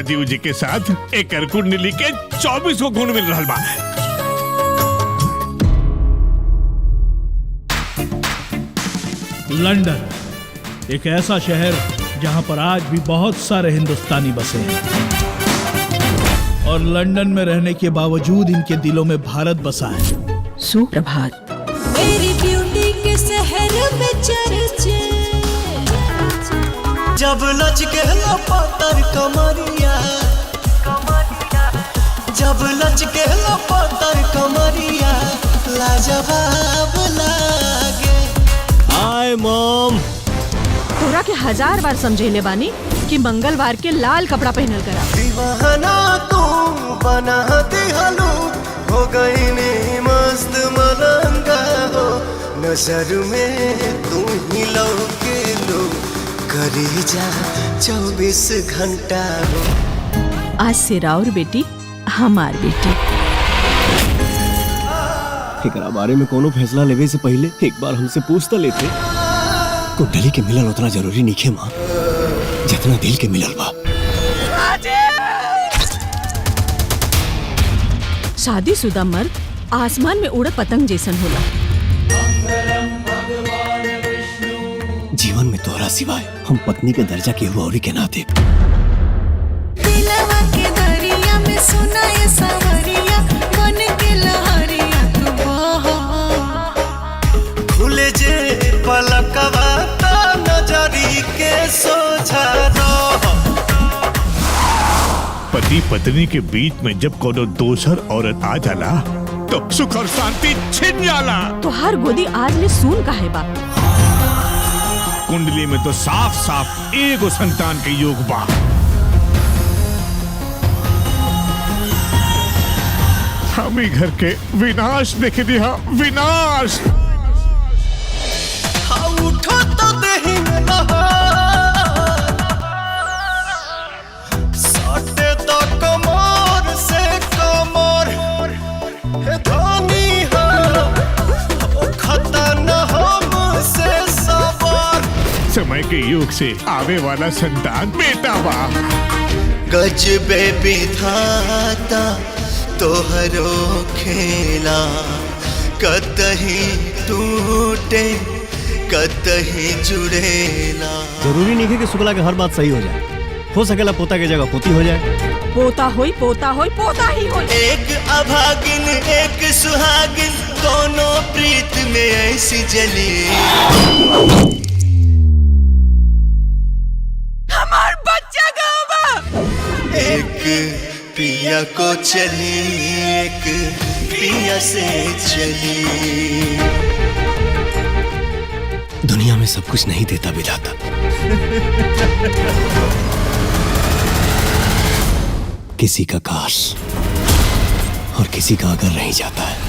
राजीव जी के साथ एक कुंडली के 24 को गुण मिल रहा बा। लंदन एक ऐसा शहर जहां पर आज भी बहुत सारे हिंदुस्तानी बसे हैं और लंदन में रहने के बावजूद इनके दिलों में भारत बसा है। सुप्रभात। मेरी ब्यूटी के शहर में चर्चे, जब लच के लपतर कमरिया, जब लच के लपतर कमरिया, लाजवाब लागे। Hi mom. तोरा के 1000 बार समझेले बानी कि मंगलवार के लाल कपड़ा पहनल करा। दीवाना तू बना दिहलू, हो गई नी मस्त मलंगा हो, नजर में तू ही लौके लो, करी जा 24 घंटा हो। आज से राउर बेटी हमार बेटी। एकरा बारे में कोनो फैसला लेवे से पहले एक बार हमसे पूछता लेते। कुंडली के मिलल उतना जरूरी नहीं है माँ जितना दिल के मिलल बा। शादीशुदा मर्द आसमान में उड़त पतंग जैसन होला। जीवन में तोहरा सिवाय हम पत्नी के दर्जा के औरी के नाते। दिलवा के दरिया में सुनाए सावरिया, मन के लहरिया तू बहा। खुले जे पलकवा ता नजरी के सोझा रह। पति पत्नी के बीच में जब कोनो दोसर औरत आ जाला तो सुख और शांति छिन जाला। तो हर गोदी आज ले सुन काहे बा। कुंडली में तो साफ साफ एगो संतान के योग बा। हम ही घर के विनाश देख दिया, विनाश। उठो तो देही में सटे तो कमर से कमर, हे धनी हो खतन हमसे सवार। समय के योग से आवे वाला संतान बेटा बा। गजबे विधाता तोहरो खेला, कतही टूटे कतही जुड़ेला। जरूरी नहीं है कि शुक्ला के हर बात सही हो जाए। हो सकेला पोता के जगह पोती हो जाए। पोता होई पोता होई पोता ही होई। एक अभागिन एक सुहागिन, दोनों प्रीत में ऐसी जली। हमार बच्चा गावा। एक पिया को चली, एक पिया से चली। दुनिया में सब कुछ नहीं देता विधाता। किसी का काश और किसी का अगर रह जाता है।